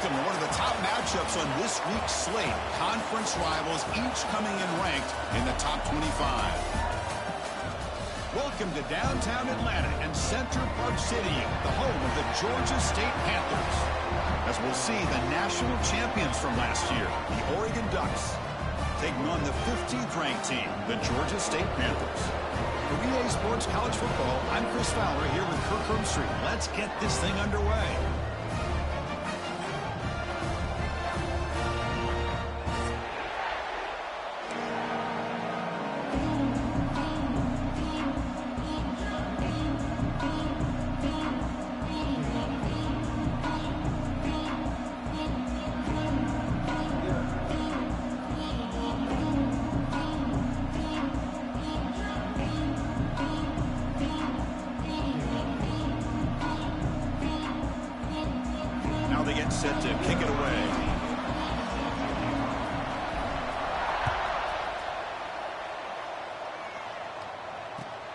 welcome to one of the top matchups on this week's slate. Conference rivals, each coming in ranked in the top 25. Welcome to downtown Atlanta and Center Park Stadium, the home of the Georgia State Panthers. As we'll see the national champions from last year, the Oregon Ducks, taking on the 15th ranked team, the Georgia State Panthers. For EA Sports College Football, I'm Chris Fowler here with Kirk Herbstreit. Let's get this thing underway. They get set to kick it away.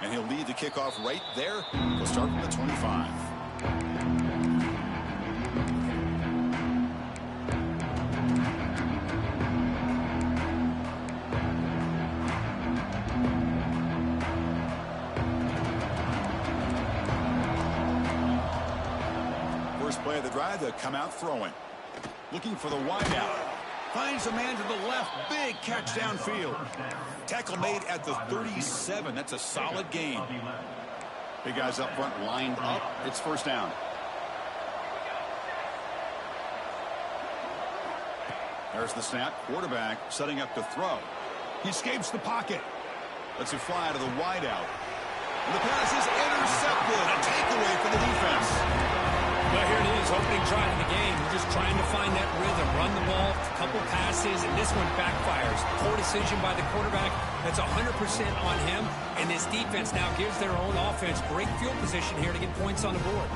And he'll lead the kickoff right there. We'll start from the 25. Play of the drive, they'll come out throwing. Looking for the wideout. Finds a man to the left. Big catch downfield. Tackle made at the 37. That's a solid gain. Big guys up front lined up. It's first down. There's the snap. Quarterback setting up to throw. He escapes the pocket. Lets it fly to the wideout. And the pass is intercepted. A takeaway for the defense. Well, here it is, opening drive of the game. We're just trying to find that rhythm, run the ball, a couple passes, and this one backfires. Poor decision by the quarterback. That's 100% on him, and this defense now gives their own offense great field position here to get points on the board.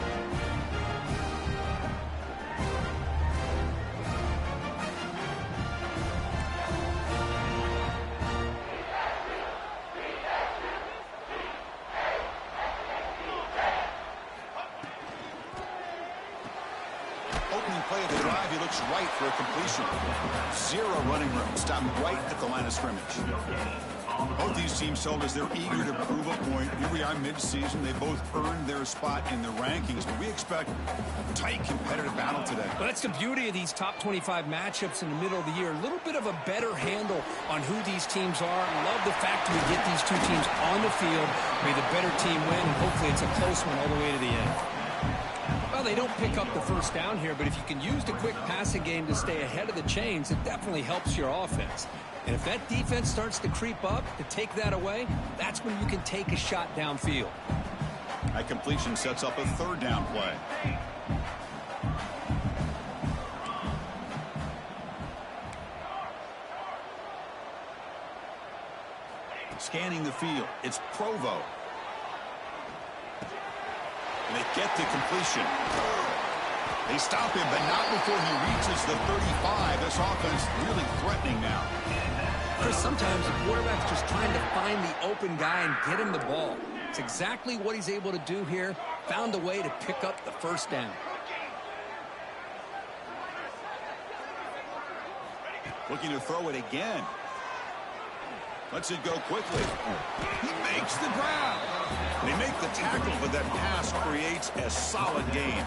Play of the drive, he looks right for a completion. Zero running room. Stopped right at the line of scrimmage. Both these teams told us they're eager to prove a point. Here we are mid-season. They both earned their spot in the rankings, but we expect a tight, competitive battle today. Well, that's the beauty of these top 25 matchups in the middle of the year. A little bit of a better handle on who these teams are. I love the fact that we get these two teams on the field. May the better team win, and hopefully it's a close one all the way to the end. Well, they don't pick up the first down here, but if you can use the quick passing game to stay ahead of the chains, it definitely helps your offense. And if that defense starts to creep up to take that away, that's when you can take a shot downfield. That completion sets up a third down play. Scanning the field, it's Provo. And they get the completion. They stop him, but not before he reaches the 35. This offense really threatening now. Chris, sometimes the quarterback's just trying to find the open guy and get him the ball. It's exactly what he's able to do here. Found a way to pick up the first down. Looking to throw it again. Lets it go quickly. He makes the grab. They make the tackle, but that pass creates a solid gain.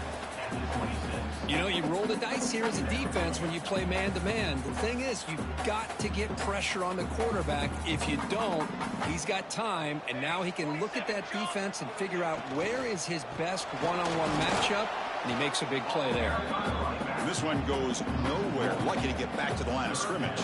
You know, you roll the dice here as a defense when you play man-to-man. The thing is, you've got to get pressure on the quarterback. If you don't, he's got time, and now he can look at that defense and figure out where is his best one-on-one matchup, and he makes a big play there. And this one goes nowhere. Lucky to get back to the line of scrimmage.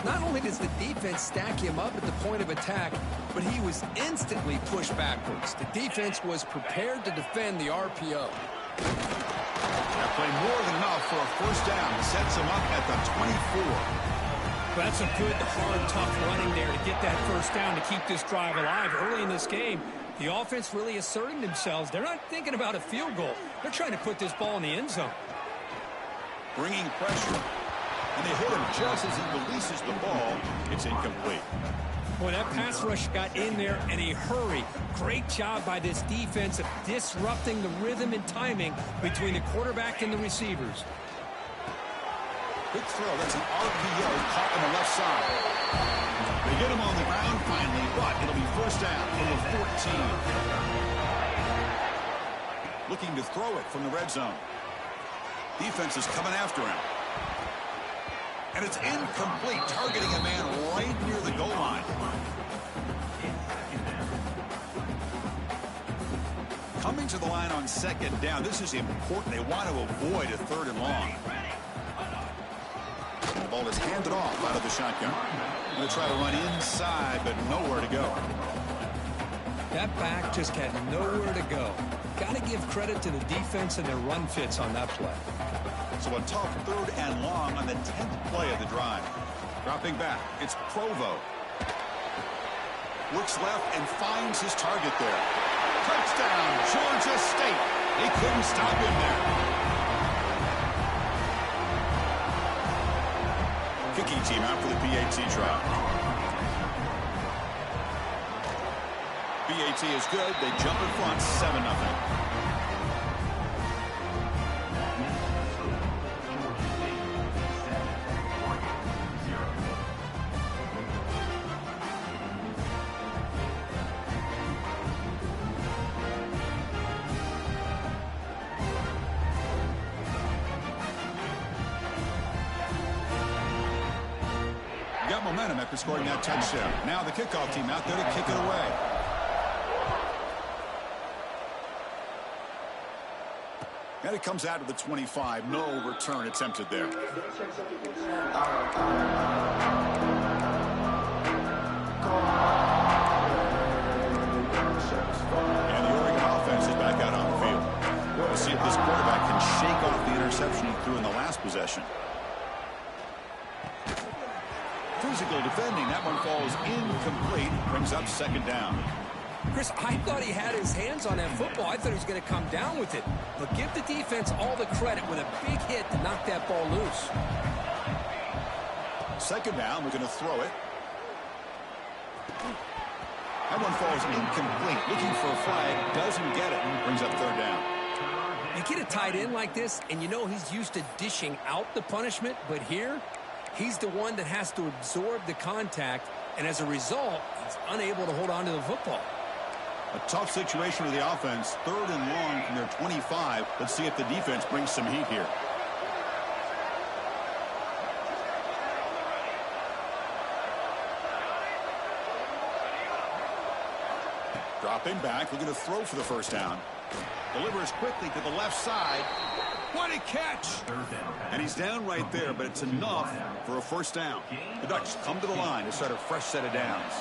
Not only does the defense stack him up at the point of attack, but he was instantly pushed backwards. The defense was prepared to defend the RPO. That play more than enough for a first down. Sets him up at the 24. Well, that's a good, hard, tough running there to get that first down to keep this drive alive. Early in this game, the offense really asserting themselves. They're not thinking about a field goal. They're trying to put this ball in the end zone. Bringing pressure. And they hit him just as he releases the ball. It's incomplete. Boy, that pass rush got in there in a hurry. Great job by this defense of disrupting the rhythm and timing between the quarterback and the receivers. Quick throw. That's an RPO caught on the left side. They get him on the ground finally, but it'll be first down from the 14. Looking to throw it from the red zone. Defense is coming after him. And it's incomplete, targeting a man right near the goal line. Coming to the line on second down. This is important. They want to avoid a third and long. The ball is handed off out of the shotgun. Going to try to run inside, but nowhere to go. That back just had nowhere to go. Got to give credit to the defense and their run fits on that play. So a tough third and long on the 10th play of the drive. Dropping back, it's Provo. Looks left and finds his target there. Touchdown, Georgia State. They couldn't stop him there. Kicking team out for the PAT trial. PAT is good. They jump in front, 7-0. Got momentum after scoring that touchdown. Now the kickoff team out there to kick it away. And it comes out to the 25. No return attempted there. And the Oregon offense is back out on the field. We'll see if this quarterback can shake off the interception he threw in the last possession. Physical defending. That one falls incomplete. Brings up second down. Chris, I thought he had his hands on that football. I thought he was going to come down with it. But give the defense all the credit with a big hit to knock that ball loose. Second down. We're going to throw it. That one falls incomplete. Looking for a flag. Doesn't get it. Brings up third down. You get a tight end like this, and you know he's used to dishing out the punishment. But here, he's the one that has to absorb the contact, and as a result, he's unable to hold on to the football. A tough situation for the offense. Third and long from their 25. Let's see if the defense brings some heat here. Dropping back, looking to throw for the first down. Delivers quickly to the left side. What a catch! And he's down right there, but it's enough for a first down. The Ducks come to the line to start a fresh set of downs.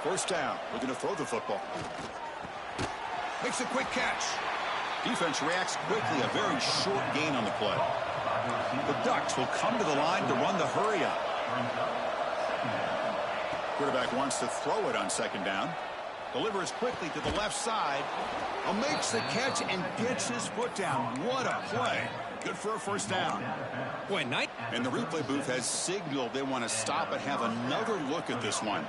First down. We're going to throw the football. Makes a quick catch. Defense reacts quickly. A very short gain on the play. The Ducks will come to the line to run the hurry up. Quarterback wants to throw it on second down. Delivers quickly to the left side. Makes the catch and gets his foot down. What a play. Good for a first down. Boy, Knight. And the replay booth has signaled they want to stop and have another look at this one.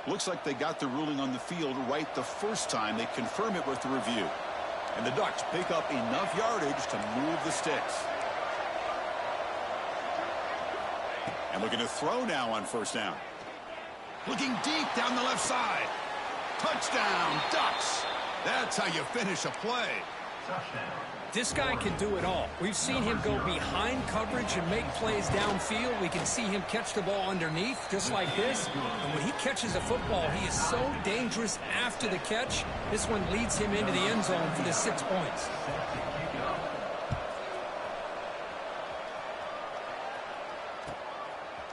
Looks like they got the ruling on the field right the first time. They confirm it with the review. And the Ducks pick up enough yardage to move the sticks. And looking to throw now on first down. Looking deep down the left side. Touchdown, Ducks. That's how you finish a play. This guy can do it all. We've seen him go behind coverage and make plays downfield. We can see him catch the ball underneath, just like this. And when he catches a football, he is so dangerous after the catch. This one leads him into the end zone for the 6 points.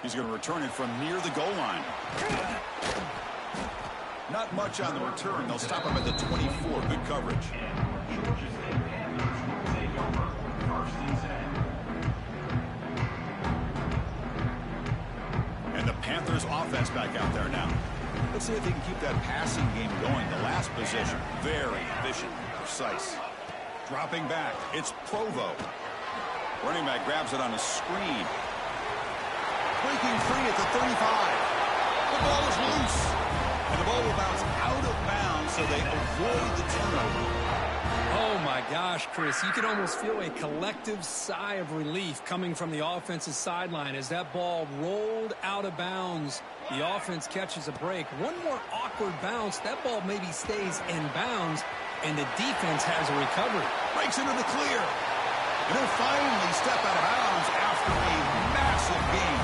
He's going to return it from near the goal line. Not much on the return. They'll stop him at the 24. Good coverage. Panthers offense back out there now. Let's see if he can keep that passing game going. The last possession, very efficient, precise. Dropping back, it's Provo. Running back grabs it on a screen. Breaking free at the 35. The ball is loose. And the ball will bounce out of bounds, so they avoid the turnover. Oh, my gosh, Chris. You can almost feel a collective sigh of relief coming from the offensive sideline as that ball rolled out of bounds. The offense catches a break. One more awkward bounce. That ball maybe stays in bounds, and the defense has a recovery. Breaks into the clear. And he'll finally step out of bounds after a massive gain.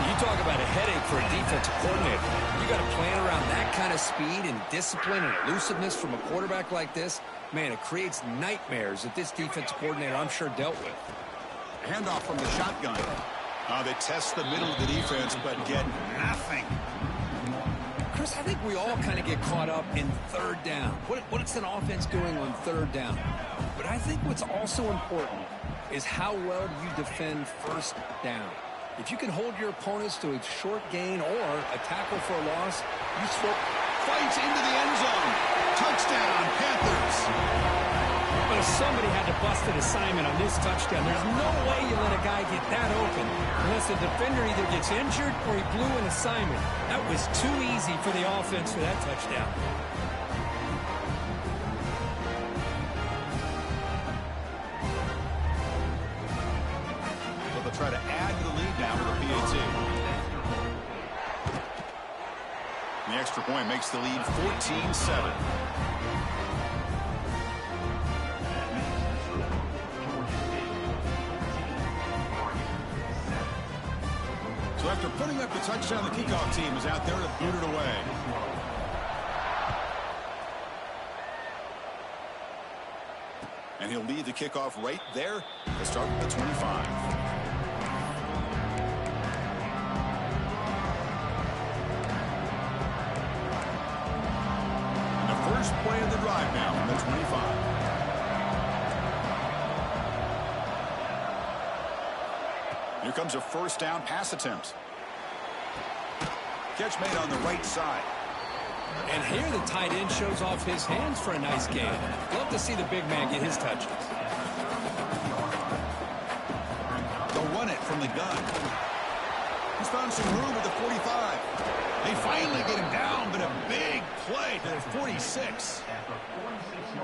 You talk about a headache for a defensive coordinator. You got to plan around that kind of speed and discipline and elusiveness from a quarterback like this. Man, it creates nightmares that this defensive coordinator, I'm sure, dealt with. Handoff from the shotgun. They test the middle of the defense, but get nothing. Chris, I think we all kind of get caught up in third down. What's an offense doing on third down? But I think what's also important is how well you defend first down. If you can hold your opponents to a short gain or a tackle for a loss, you fights into the end zone. Touchdown, Panthers. But if somebody had to bust an assignment on this touchdown, there's no way you let a guy get that open unless the defender either gets injured or he blew an assignment. That was too easy for the offense for that touchdown. So they'll try to add to the lead now with a PAT. The extra point makes the lead 14-7. So after putting up the touchdown, the kickoff team is out there to boot it away. And he'll lead the kickoff right there to start with the 25. First play of the drive now from the 25. Here comes a first down pass attempt. Catch made on the right side. And here the tight end shows off his hands for a nice gain. Love to see the big man get his touches. They'll run it from the gun. He's found some room at the 45. They finally get him down, but a big play to the 46.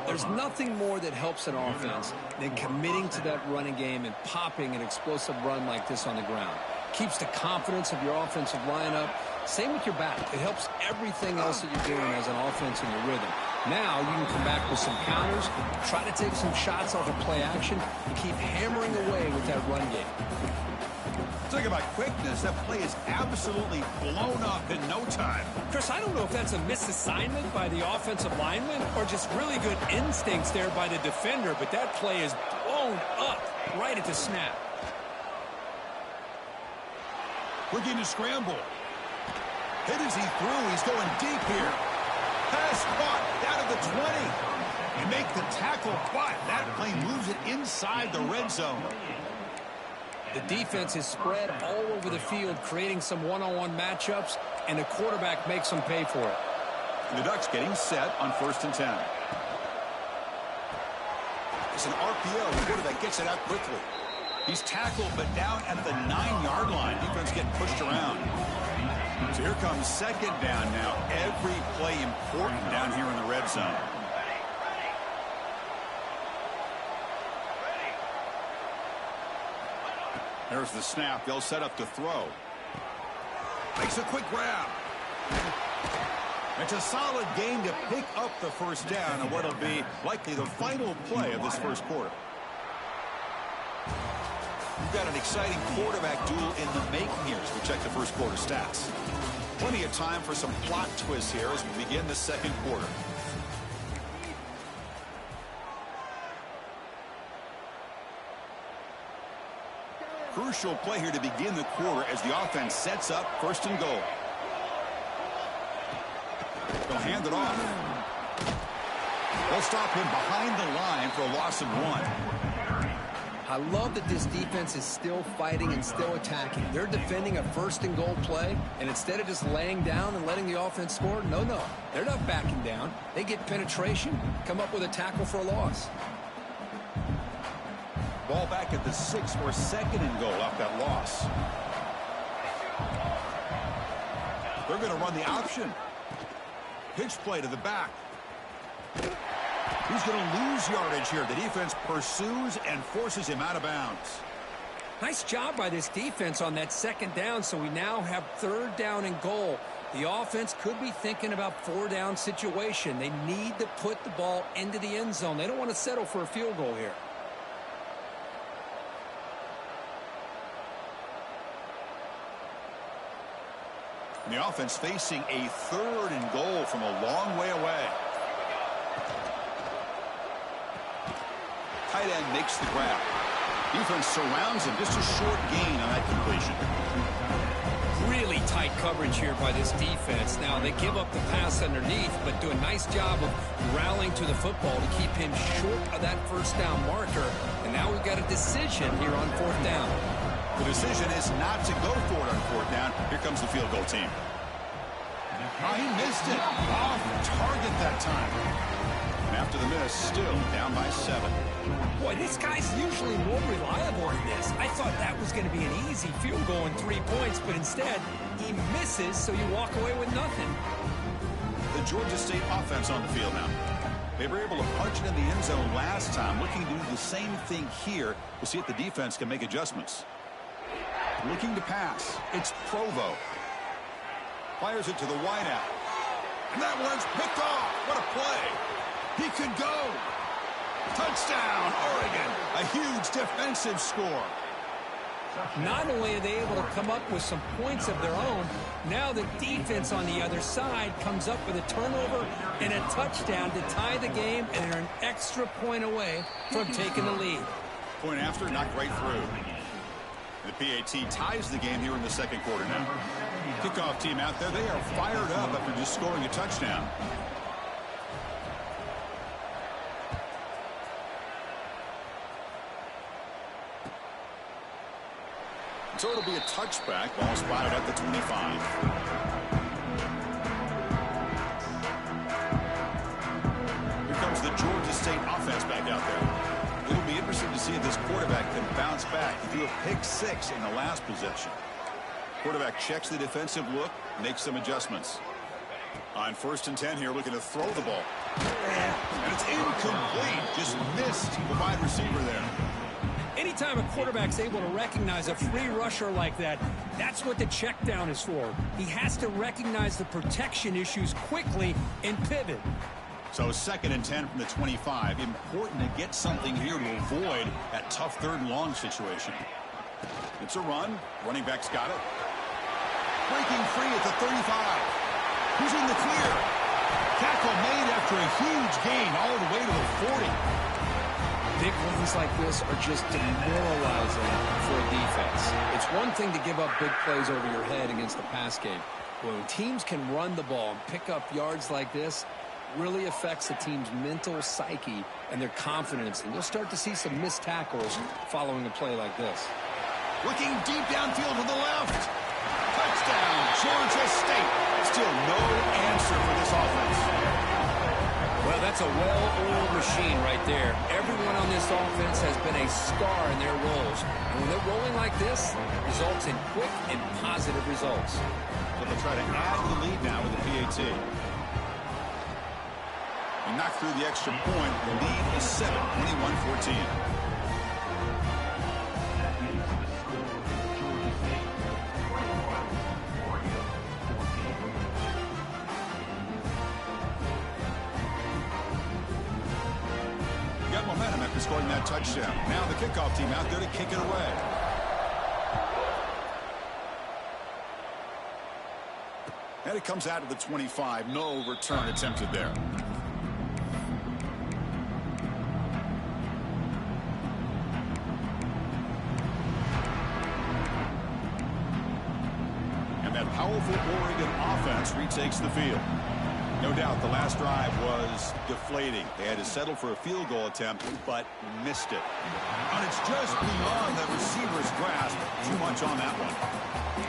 There's nothing more that helps an offense than committing to that running game and popping an explosive run like this on the ground. Keeps the confidence of your offensive lineup. Same with your back. It helps everything else that you're doing as an offense in your rhythm. Now you can come back with some counters, try to take some shots off of play action, and keep hammering away with that run game. Talk about quickness. That play is absolutely blown up in no time. Chris, I don't know if that's a misassignment by the offensive lineman or just really good instincts there by the defender, but that play is blown up right at the snap. Looking to scramble. Hit as he threw. He's going deep here. Pass caught down at the 20. You make the tackle, but that play moves it inside the red zone. The defense is spread all over the field, creating some one-on-one matchups, and the quarterback makes them pay for it. And the Ducks getting set on 1st and 10. It's an RPO. The quarterback gets it out quickly. He's tackled, but down at the 9-yard line. Defense getting pushed around. So here comes second down now. Every play important down here in the red zone. There's the snap. They'll set up to throw. Makes a quick grab. It's a solid gain to pick up the first down on what'll be likely the final play of this first quarter. We've got an exciting quarterback duel in the making here as we check the first quarter stats. Plenty of time for some plot twists here as we begin the second quarter. Crucial play here to begin the quarter as the offense sets up 1st and goal. They'll hand it off. They'll stop him behind the line for a loss of 1. I love that this defense is still fighting and still attacking. They're defending a first-and-goal play, and instead of just laying down and letting the offense score, no. They're not backing down. They get penetration, come up with a tackle for a loss. Ball back at the 6 for 2nd and goal off that loss. They're going to run the option. Pitch play to the back. He's going to lose yardage here. The defense pursues and forces him out of bounds. Nice job by this defense on that 2nd down, so we now have 3rd down and goal. The offense could be thinking about 4-down situation. They need to put the ball into the end zone. They don't want to settle for a field goal here. And the offense facing a 3rd and goal from a long way away. Tight end makes the grab. Defense surrounds him. Just a short gain on that completion. Really tight coverage here by this defense. Now, they give up the pass underneath, but do a nice job of rallying to the football to keep him short of that 1st down marker. And now we've got a decision here on 4th down. The decision is not to go for it on 4th down. Here comes the field goal team. Oh, he missed it. Off target that time. And after the miss, still down by 7. Boy, this guy's usually more reliable in this. I thought that was going to be an easy field goal in 3 points, but instead, he misses, so you walk away with nothing. The Georgia State offense on the field now. They were able to punch it in the end zone last time. Looking to do the same thing here. We'll see if the defense can make adjustments. Looking to pass. It's Provo. Fires it to the wideout. And that one's picked off. What a play. He could go. Touchdown, Oregon. A huge defensive score. Not only are they able to come up with some points of their own, now the defense on the other side comes up with a turnover and a touchdown to tie the game, and they're an extra point away from taking the lead. Point after, knocked right through. The PAT ties the game here in the 2nd quarter now. Kickoff team out there. They are fired up after just scoring a touchdown. So it'll be a touchback. Ball spotted at the 25. Here comes the Georgia State offense back out there. It'll be interesting to see if this quarterback can bounce back. He threw a pick-6 in the last possession. Quarterback checks the defensive look, makes some adjustments. On 1st and 10 here, looking to throw the ball. And it's incomplete. Just missed the wide receiver there. Anytime a quarterback's able to recognize a free rusher like that, that's what the check down is for. He has to recognize the protection issues quickly and pivot. So 2nd and 10 from the 25. Important to get something here to avoid that tough 3rd and long situation. It's a run. Running back's got it. Breaking free at the 35. Who's in the clear? Tackle made after a huge gain all the way to the 40. Big runs like this are just demoralizing for a defense. It's one thing to give up big plays over your head against the pass game. When teams can run the ball and pick up yards like this, really affects the team's mental psyche and their confidence. And you'll start to see some missed tackles following a play like this. Looking deep downfield to the left. Touchdown, Georgia State. Still no answer for this offense. Well, that's a well-oiled machine right there. Everyone on this offense has been a star in their roles. And when they're rolling like this, results in quick and positive results. So they'll try to add to the lead now with the PAT. And knock through the extra point. The lead is 7, 21-14. Got momentum after scoring that touchdown. Now the kickoff team out there to kick it away. And it comes out of the 25. No return attempted there. And that powerful Oregon offense retakes the field. No No doubt the last drive was deflating. They had to settle for a field goal attempt, but missed it. And it's just beyond the receiver's grasp. Too much on that one.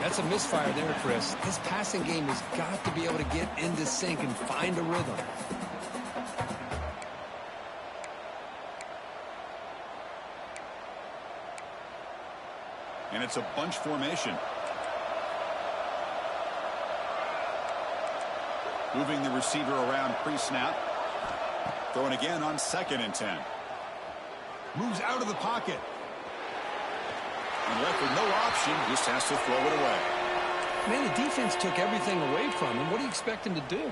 That's a misfire there, Chris. His passing game has got to be able to get into sync and find a rhythm. And it's a bunch formation. Moving the receiver around pre-snap. Throwing again on 2nd and 10. Moves out of the pocket. And left with no option, just has to throw it away. Man, the defense took everything away from him. What do you expect him to do?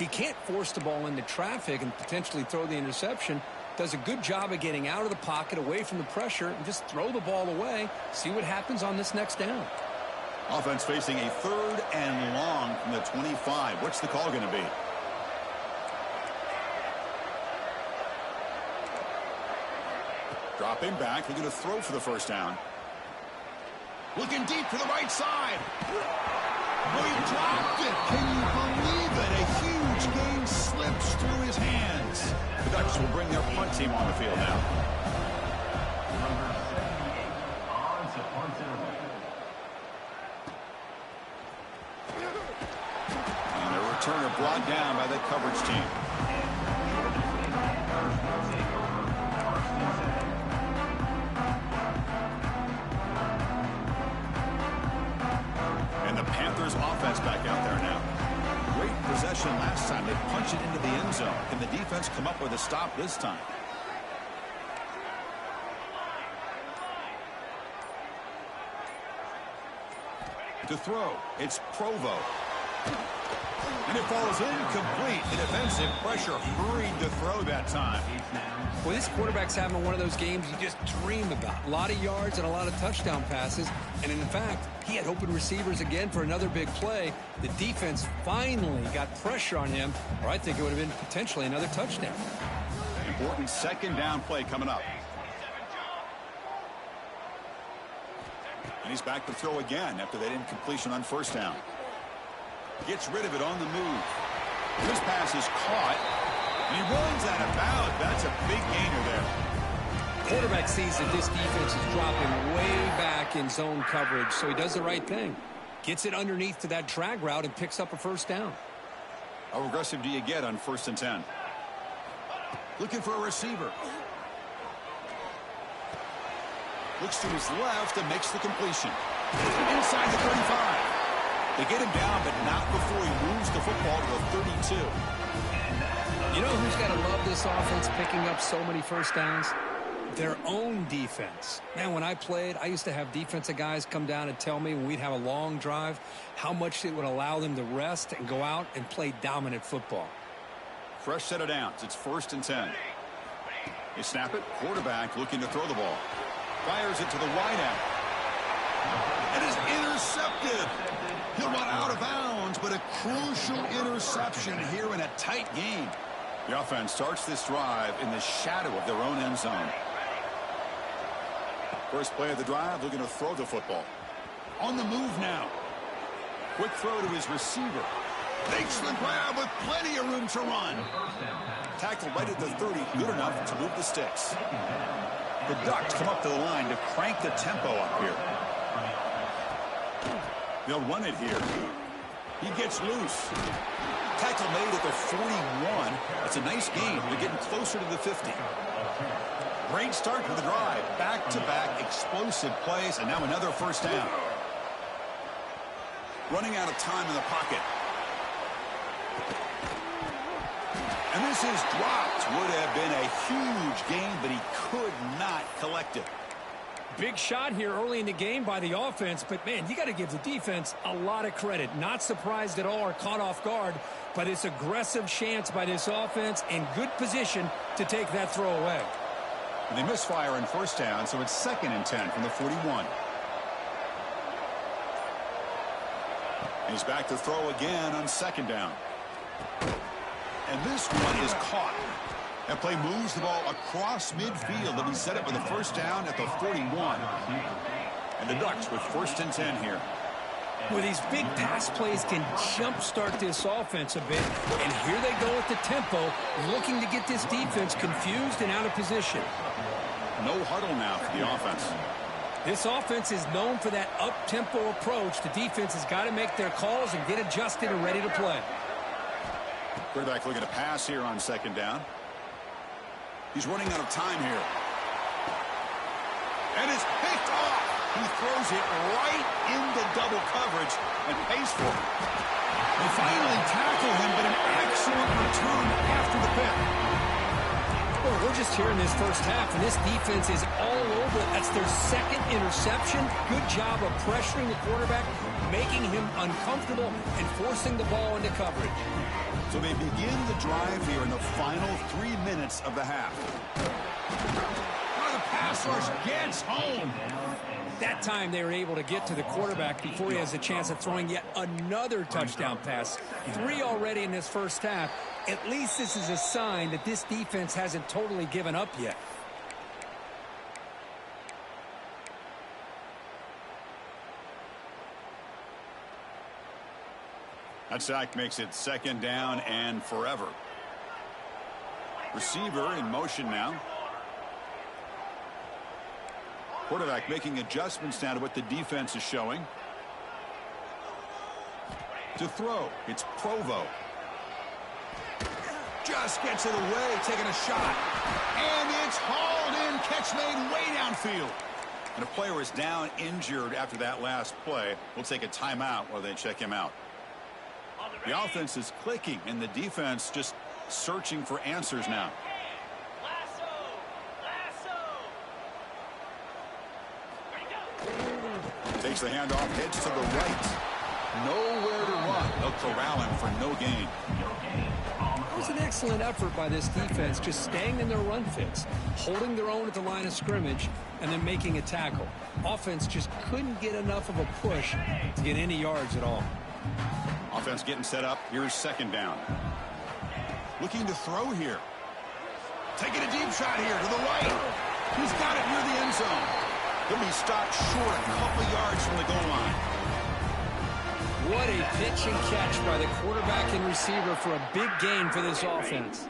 He can't force the ball into traffic and potentially throw the interception. Does a good job of getting out of the pocket, away from the pressure, and just throw the ball away. See what happens on this next down. Offense facing a 3rd and long from the 25. What's the call going to be? Dropping back, looking to throw for the first down. Looking deep to the right side. Oh, he dropped it. Can you believe it? A huge gain slips through his hands. The Ducks will bring their punt team on the field now. And a returner brought down by the coverage team. And the Panthers offense back out there now. Great possession last time. They punched it into the end zone. Can the defense come up with a stop this time? To throw, it's Provo. And it falls incomplete. The defensive pressure hurried to throw that time. Well, this quarterback's having one of those games you just dream about. A lot of yards and a lot of touchdown passes. And in fact, he had open receivers again for another big play. The defense finally got pressure on him, or I think it would have been potentially another touchdown. Important 2nd down play coming up. And he's back to throw again after that incompletion on 1st down. Gets rid of it on the move. This pass is caught. And he runs out of bounds. That's a big gainer there. Quarterback sees that this defense is dropping way back in zone coverage, so he does the right thing. Gets it underneath to that drag route and picks up a 1st down. How aggressive do you get on 1st and 10? Looking for a receiver. Looks to his left and makes the completion. Inside the 35. They get him down, but not before he moves the football to the 32. You know who's got to love this offense picking up so many 1st downs? Their own defense. Man, when I played, I used to have defensive guys come down and tell me when we'd have a long drive how much it would allow them to rest and go out and play dominant football. Fresh set of downs. It's 1st and 10. They snap it. Quarterback looking to throw the ball. Fires it to the wide end. It is intercepted. He'll run out of bounds, but a crucial interception here in a tight game. The offense starts this drive in the shadow of their own end zone. First play of the drive, looking to throw the football. On the move now. Quick throw to his receiver. Makes the grab with plenty of room to run. Tackle right at the 30, good enough to move the sticks. The Ducks come up to the line to crank the tempo up here. They'll run it here. He gets loose. Tackle made at the 41. It's a nice gain. They're getting closer to the 50. Great start to the drive. Back-to-back explosive plays, and now another 1st down. Running out of time in the pocket. And this is dropped. Would have been a huge gain, but he could not collect it. Big shot here early in the game by the offense, but man, you got to give the defense a lot of credit. Not surprised at all or caught off guard, but it's aggressive chance by this offense in good position to take that throw away. And they misfire on 1st down, so it's 2nd and 10 from the 41. And he's back to throw again on 2nd down. And this one is caught. That play moves the ball across midfield. They'll be set up with a 1st down at the 41. And the Ducks with 1st and 10 here. Well, these big pass plays can jumpstart this offense a bit. And here they go at the tempo, looking to get this defense confused and out of position. No huddle now for the offense. This offense is known for that up-tempo approach. The defense has got to make their calls and get adjusted and ready to play. Quarterback looking to pass here on second down. He's running out of time here. And it's picked off. He throws it right into double coverage and pays for it. They finally tackle him, but an excellent return after the pick. Well, we're just here in this first half, and this defense is all over. That's their second interception. Good job of pressuring the quarterback, making him uncomfortable, and forcing the ball into coverage. So they begin the drive here in the final 3 minutes of the half. Oh, the pass rush gets home. That time they were able to get to the quarterback before he has a chance of throwing yet another touchdown pass. 3 already in this first half. At least this is a sign that this defense hasn't totally given up yet. That sack makes it second down and forever. Receiver in motion now. Quarterback making adjustments now to what the defense is showing. To throw, it's Provo. Just gets it away, taking a shot. And it's hauled in, catch made way downfield. And a player is down injured after that last play. We'll take a timeout while they check him out. The offense is clicking, and the defense just searching for answers now. Takes the handoff, heads to the right. Nowhere to run. They'll corral him for no gain. It was an excellent effort by this defense, just staying in their run fits, holding their own at the line of scrimmage, and then making a tackle. Offense just couldn't get enough of a push to get any yards at all. Offense getting set up. Here's second down. Looking to throw here. Taking a deep shot here to the right. He's got it near the end zone. He'll be stopped short a couple yards from the goal line. What a pitch and catch by the quarterback and receiver for a big gain for this offense.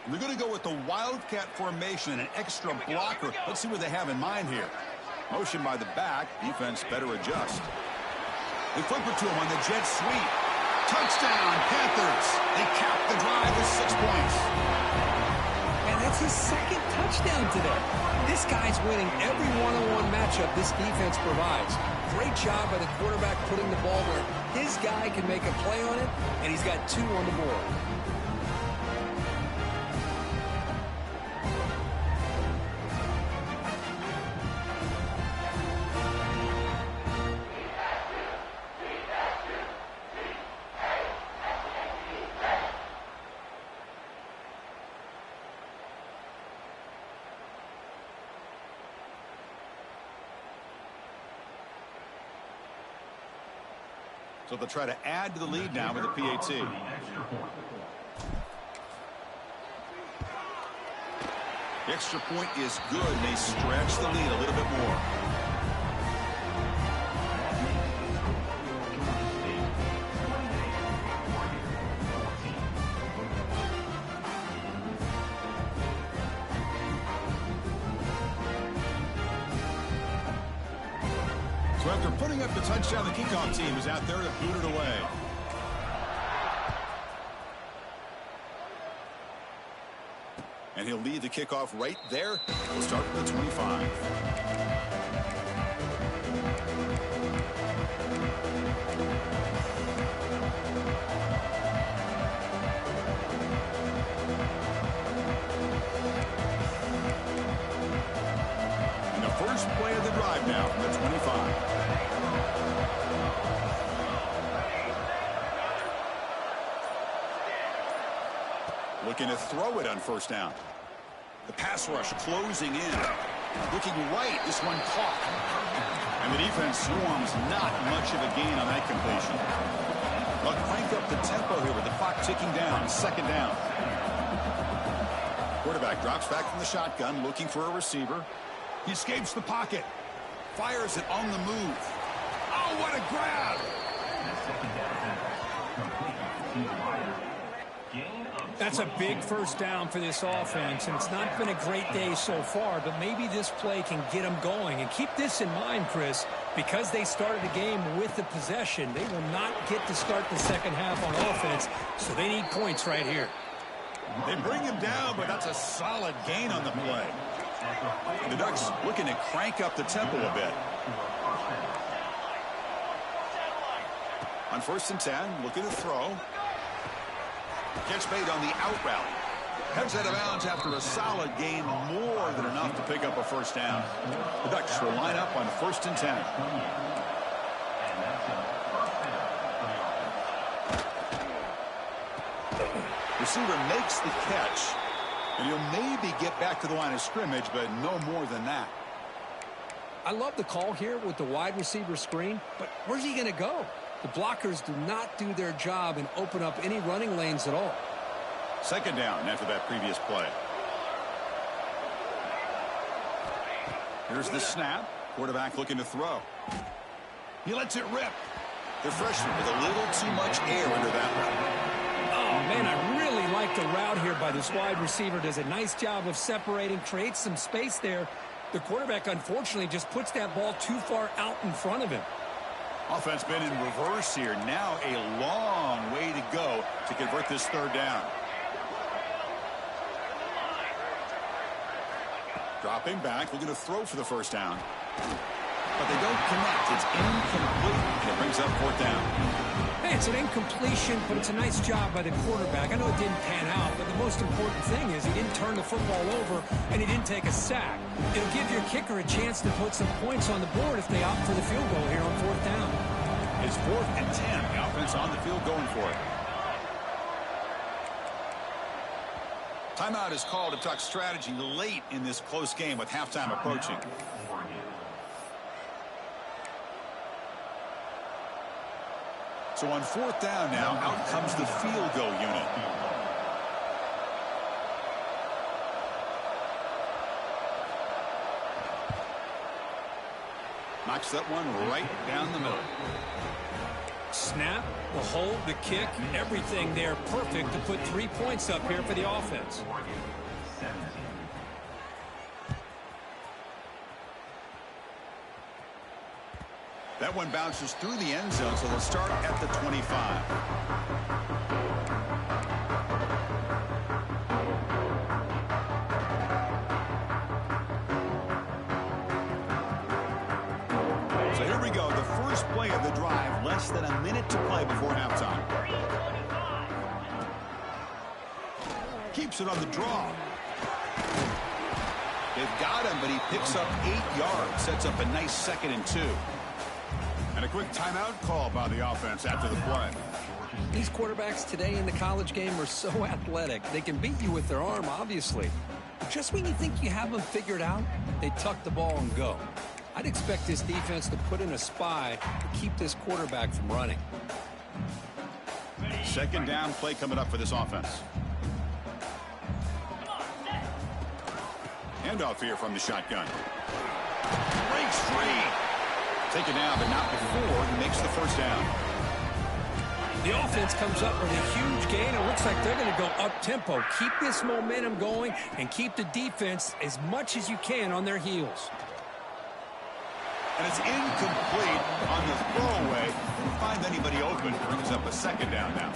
They're going to go with the Wildcat formation and an extra blocker. Let's see what they have in mind here. Motion by the back. Defense better adjust. They flip it to him on the jet sweep. Touchdown, Panthers. They cap the drive with 6 points. And that's his second touchdown today. This guy's winning every one-on-one matchup this defense provides. Great job by the quarterback putting the ball where his guy can make a play on it, and he's got 2 on the board. So they'll try to add to the lead now with a PAT. The extra point is good. They stretch the lead a little bit more. So after putting up the touchdown, the kickoff team is out there to boot it away. And he'll lead the kickoff right there. We'll start with the 25. And the first play of the drive now from the 25. Looking to throw it on first down. The pass rush closing in. Looking right, this one caught. And the defense swarms, not much of a gain on that completion. They'll crank up the tempo here with the clock ticking down. Second down. Quarterback drops back from the shotgun, looking for a receiver. He escapes the pocket. Fires it on the move. Oh, Oh, what a grab! That's a big first down for this offense, and it's not been a great day so far, but maybe this play can get them going. And keep this in mind, Chris, because they started the game with the possession, they will not get to start the second half on offense, so they need points right here. They bring him down, but that's a solid gain on the play. The Ducks looking to crank up the tempo a bit. On 1st and 10, looking to throw. Catch made on the out route. Heads out of bounds after a solid gain, more than enough to pick up a first down. The Ducks will line up on 1st and 10. Receiver makes the catch, and he'll maybe get back to the line of scrimmage, but no more than that. I love the call here with the wide receiver screen, but where's he going to go? The blockers do not do their job and open up any running lanes at all. 2nd down after that previous play. Here's the snap. Quarterback looking to throw. He lets it rip. The freshman with a little too much air under that one. Oh, man, I really like the route here by this wide receiver. Does a nice job of separating, creates some space there. The quarterback, unfortunately, just puts that ball too far out in front of him. Offense been in reverse here. Now a long way to go to convert this 3rd down. Dropping back, looking to throw for the first down. But they don't connect. It's incomplete, and it brings up 4th down. Hey, it's an incompletion, but it's a nice job by the quarterback. I know it didn't pan out, but the most important thing is he didn't turn the football over, and he didn't take a sack. It'll give your kicker a chance to put some points on the board if they opt for the field goal here on 4th down. It's 4th and 10. The offense on the field going for it. Timeout is called to Duck strategy late in this close game with halftime approaching. So on 4th down now, out comes the field goal unit. Knocks that one right down the middle. Snap, the hold, the kick, everything there perfect to put 3 points up here for the offense. That one bounces through the end zone, so they'll start at the 25. So here we go, the first play of the drive, less than a minute to play before halftime. Keeps it on the draw. They've got him, but he picks up 8 yards, sets up a nice 2nd and 2. And a quick timeout call by the offense after the play. These quarterbacks today in the college game are so athletic. They can beat you with their arm, obviously. But just when you think you have them figured out, they tuck the ball and go. I'd expect this defense to put in a spy to keep this quarterback from running. 2nd down play coming up for this offense. Handoff here from the shotgun. Breaks free. Taken down, but not before he makes the first down. The offense comes up with a huge gain. It looks like they're going to go up-tempo. Keep this momentum going and keep the defense as much as you can on their heels. And it's incomplete on the throwaway. Didn't find anybody open. Brings up a 2nd down now.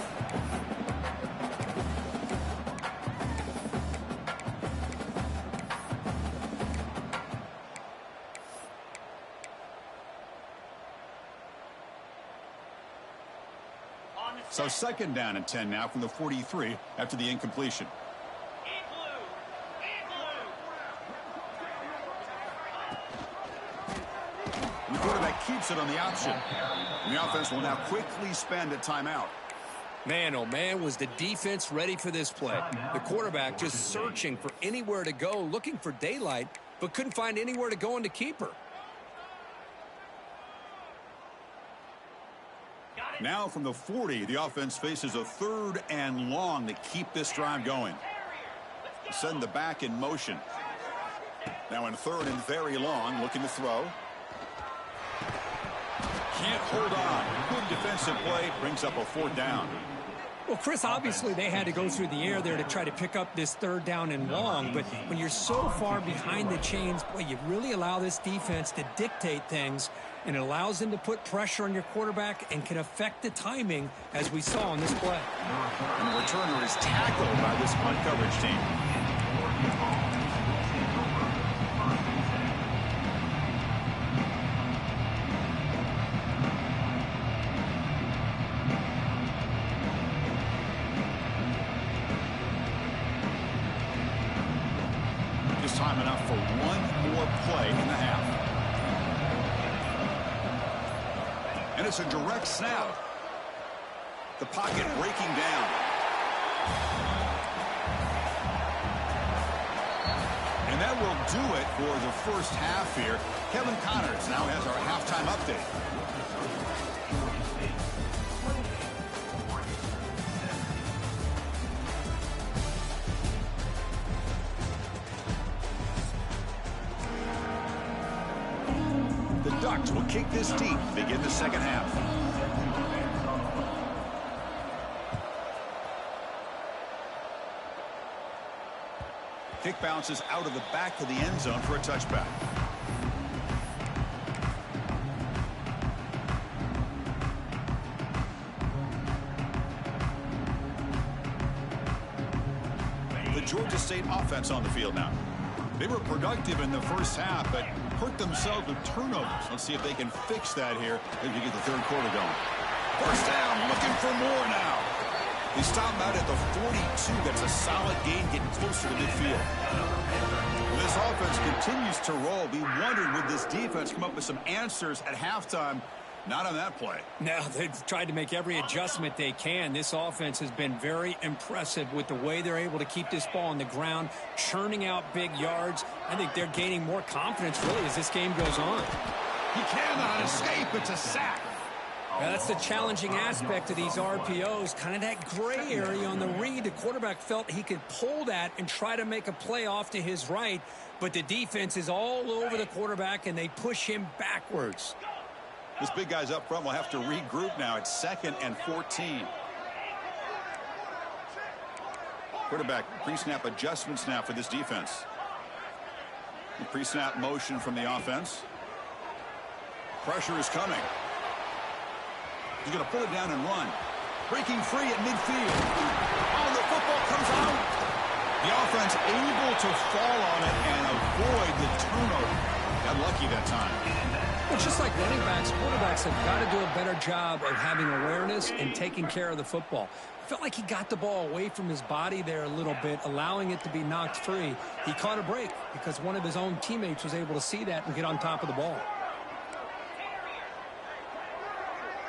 So 2nd down and 10 now from the 43 after the incompletion. The quarterback keeps it on the option. And the offense will now quickly spend a timeout. Man, oh man, was the defense ready for this play. The quarterback just searching for anywhere to go, looking for daylight, but couldn't find anywhere to go into keeper. Now from the 40, the offense faces a 3rd and long to keep this drive going. Send the back in motion. Now in 3rd and very long, looking to throw. can't hold on. Good defensive play brings up a 4th down. Well, Chris, obviously they had to go through the air there to try to pick up this 3rd down and long, but when you're so far behind the chains, boy, you really allow this defense to dictate things, and it allows them to put pressure on your quarterback and can affect the timing, as we saw on this play. And the returner is tackled by this punt coverage team. Time enough for one more play in the half. And it's a direct snap. The pocket breaking down. And that will do it for the first half here. Kevin Connors now has our halftime update. Ducks will kick this deep to begin the second half. Kick bounces out of the back of the end zone for a touchback. The Georgia State offense on the field now. They were productive in the first half, but hurt themselves with turnovers. Let's see if they can fix that here as we get the 3rd quarter going. First down, looking for more now. They stop out at the 42. That's a solid gain, getting closer to midfield. This offense continues to roll. We wondered, would this defense come up with some answers at halftime? Not on that play. No, they've tried to make every adjustment they can. This offense has been very impressive with the way they're able to keep this ball on the ground, churning out big yards. I think they're gaining more confidence, really, as this game goes on. He cannot escape. It's a sack. Now, that's the challenging aspect of these RPOs, kind of that gray area on the read. The quarterback felt he could pull that and try to make a play off to his right, but the defense is all over the quarterback, and they push him backwards. This big guy's up front will have to regroup now. It's 2nd and 14. Quarterback pre-snap adjustments now for this defense. The pre-snap motion from the offense. Pressure is coming. He's going to pull it down and run. Breaking free at midfield. Oh, the football comes out. The offense able to fall on it and avoid the turnover. Got lucky that time. Well, just like running backs, quarterbacks have got to do a better job of having awareness and taking care of the football. Felt like he got the ball away from his body there a little bit, allowing it to be knocked free. He caught a break because one of his own teammates was able to see that and get on top of the ball.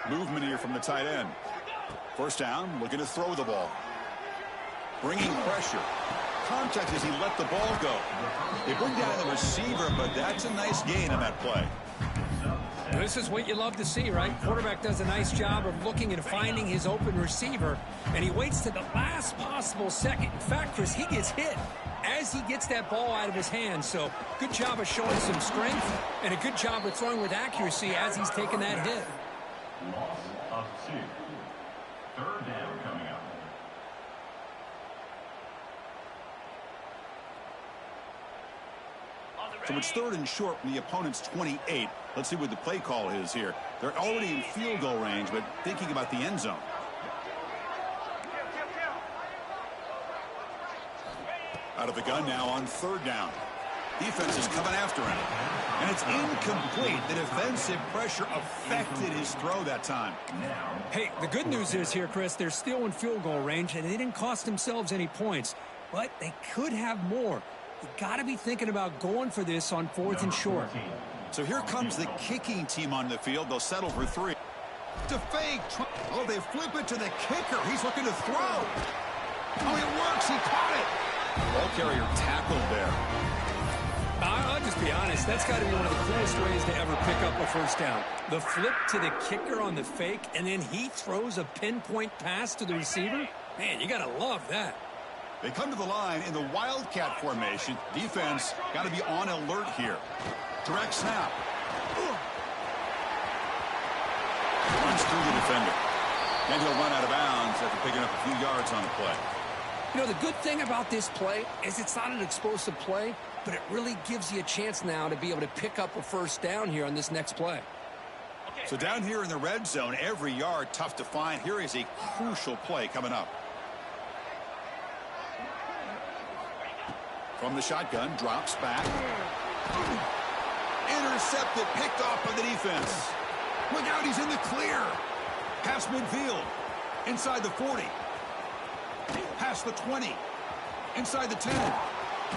Movement here from the tight end. First down, looking to throw the ball. Bringing pressure. Contact as he let the ball go. They bring down the receiver, but that's a nice gain on that play. This is what you love to see, right? Quarterback does a nice job of looking and finding his open receiver, and he waits to the last possible second. In fact, Chris, he gets hit as he gets that ball out of his hands. So good job of showing some strength and a good job of throwing with accuracy as he's taking that hit. Loss of 2. 3rd down coming up. So it's 3rd and short from the opponent's 28. Let's see what the play call is here. They're already in field goal range, but thinking about the end zone. Out of the gun now on 3rd down. Defense is coming after him. And it's incomplete. The defensive pressure affected his throw that time. Hey, the good news is here, Chris, they're still in field goal range, and they didn't cost themselves any points. But they could have more. You got to be thinking about going for this on 4th and short. So here comes the kicking team on the field. They'll settle for 3. To fake. Oh, they flip it to the kicker. He's looking to throw. Oh, it works. He caught it. Ball carrier tackled there. I'll just be honest. That's got to be one of the coolest ways to ever pick up a first down. The flip to the kicker on the fake, and then he throws a pinpoint pass to the receiver. Man, you got to love that. They come to the line in the Wildcat formation. Defense got to be on alert here. Direct snap. through the defender. And he'll run out of bounds after picking up a few yards on the play. You know, the good thing about this play is it's not an explosive play, but it really gives you a chance now to be able to pick up a first down here on this next play. So down here in the red zone, every yard tough to find. Here is a crucial play coming up. From the shotgun, drops back. Intercepted, picked off by the defense. Look out, he's in the clear. Past midfield. Inside the 40. Past the 20. Inside the 10.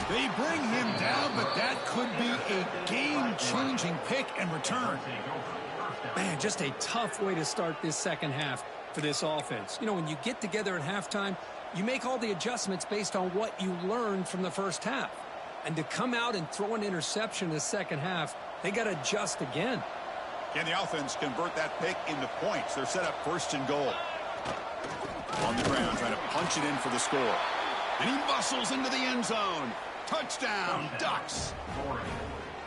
They bring him down, but that could be a game-changing pick and return. Man, just a tough way to start this second half for this offense. You know, when you get together at halftime, you make all the adjustments based on what you learned from the first half. And to come out and throw an interception in the second half, they got to adjust again. Can the offense convert that pick into points? They're set up first and goal. On the ground, trying to punch it in for the score. And he muscles into the end zone. Touchdown, Ducks.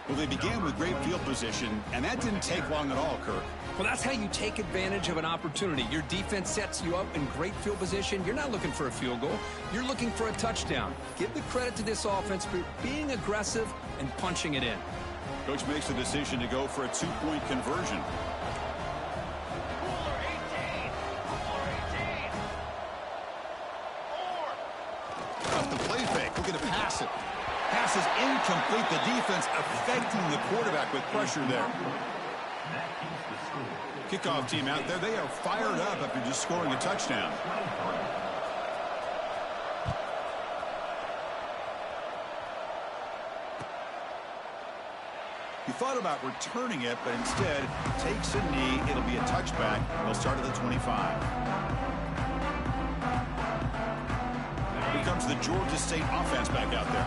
Well, they began with great field position, and that didn't take long at all, Kirk. Well, that's how you take advantage of an opportunity. Your defense sets you up in great field position. You're not looking for a field goal. You're looking for a touchdown. Give the credit to this offense for being aggressive and punching it in. Coach makes the decision to go for a two-point conversion. Off the play fake, looking to pass it. Pass is incomplete. The defense affecting the quarterback with pressure there. Kickoff team out there. They are fired up after just scoring a touchdown. He thought about returning it, but instead takes a knee. It'll be a touchback. He'll start at the 25. Here comes the Georgia State offense back out there.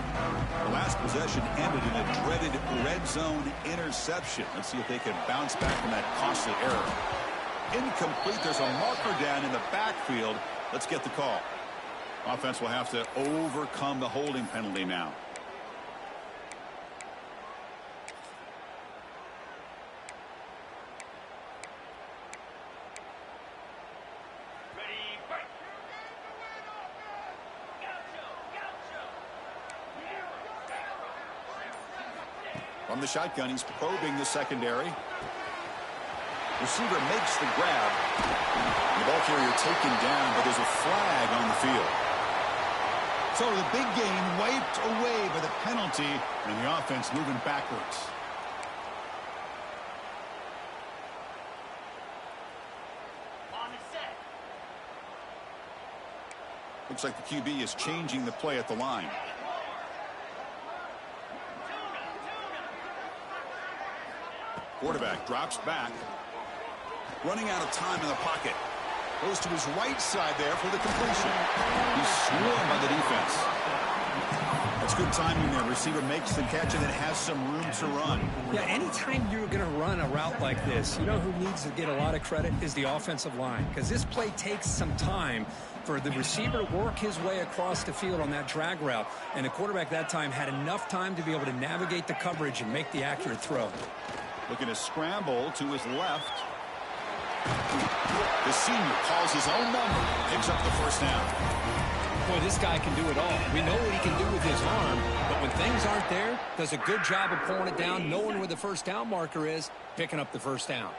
The last possession ended in a dreaded red zone interception. Let's see if they can bounce back from that costly error. Incomplete. There's a marker down in the backfield. Let's get the call. Offense will have to overcome the holding penalty now. From the shotgun, he's probing the secondary. Receiver makes the grab. The ball carrier taken down, but there's a flag on the field. So the big game wiped away by the penalty, and the offense moving backwards. On the set. Looks like the QB is changing the play at the line. Quarterback drops back. Running out of time in the pocket. Goes to his right side there for the completion. He's swarmed by the defense. That's good timing there. Receiver makes the catch and then has some room to run. Yeah, anytime you're going to run a route like this, you know who needs to get a lot of credit is the offensive line. Because this play takes some time for the receiver to work his way across the field on that drag route. And the quarterback that time had enough time to be able to navigate the coverage and make the accurate throw. Looking to scramble to his left. The senior calls his own number. Picks up the first down. Boy, this guy can do it all. We know what he can do with his arm, but when things aren't there, does a good job of pulling it down, knowing where the first down marker is, picking up the first down.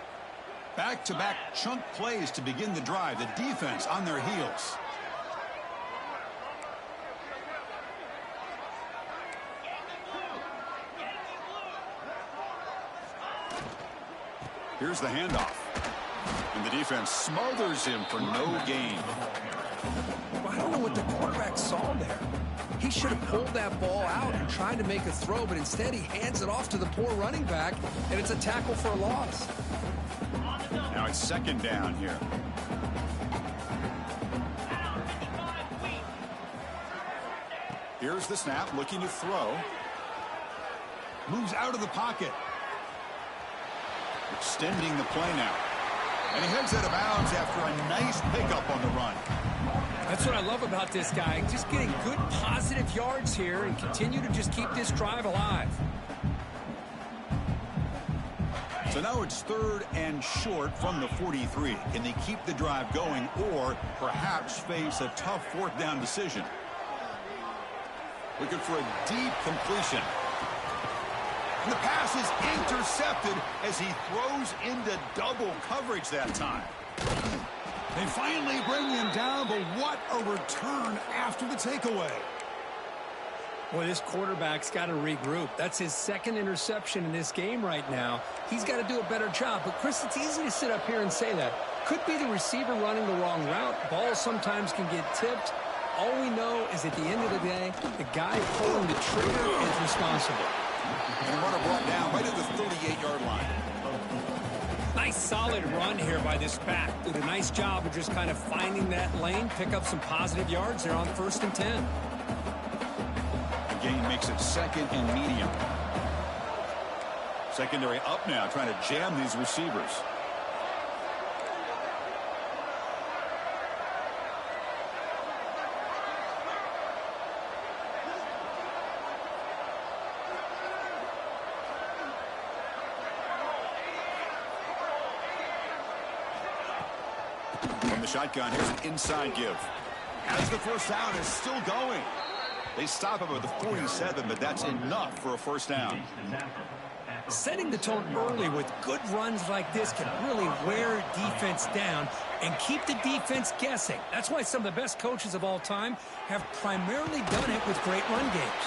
Back-to-back chunk plays to begin the drive. The defense on their heels. Here's the handoff. And the defense smothers him for no gain. Well, I don't know what the quarterback saw there. He should have pulled that ball out and tried to make a throw, but instead he hands it off to the poor running back, and it's a tackle for a loss. Now it's second down here. Here's the snap, looking to throw. Moves out of the pocket. Extending the play now. And he heads out of bounds after a nice pickup on the run. That's what I love about this guy. Just getting good positive yards here and continue to just keep this drive alive. So now it's 3rd and short from the 43. Can they keep the drive going or perhaps face a tough 4th down decision? Looking for a deep completion. And the pass is intercepted as he throws into double coverage that time. They finally bring him down, but what a return after the takeaway. Boy, this quarterback's got to regroup. That's his 2nd interception in this game right now. He's got to do a better job. But, Chris, it's easy to sit up here and say that. Could be the receiver running the wrong route. Balls sometimes can get tipped. All we know is at the end of the day, the guy pulling the trigger is responsible. And the runner brought down right at the 38-yard line. Nice solid run here by this back. Did a nice job of just kind of finding that lane, pick up some positive yards there on 1st and 10. Gain makes it 2nd and medium. Secondary up now, trying to jam these receivers. From the shotgun, here's an inside give. As the 1st down is still going. They stop him at the 47, but that's enough for a 1st down. Setting the tone early with good runs like this can really wear defense down and keep the defense guessing. That's why some of the best coaches of all time have primarily done it with great run games.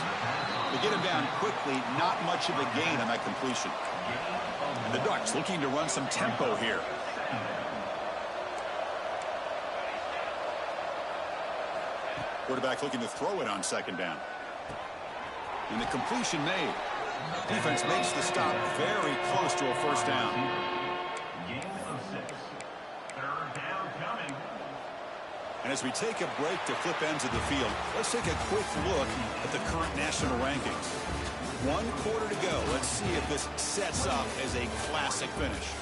They get him down quickly, not much of a gain on that completion. And the Ducks looking to run some tempo here. Quarterback looking to throw it on 2nd down. And the completion made. Defense makes the stop very close to a 1st down. Gain of 6. 3rd down coming. And as we take a break to flip ends of the field, let's take a quick look at the current national rankings. 1 quarter to go. Let's see if this sets up as a classic finish.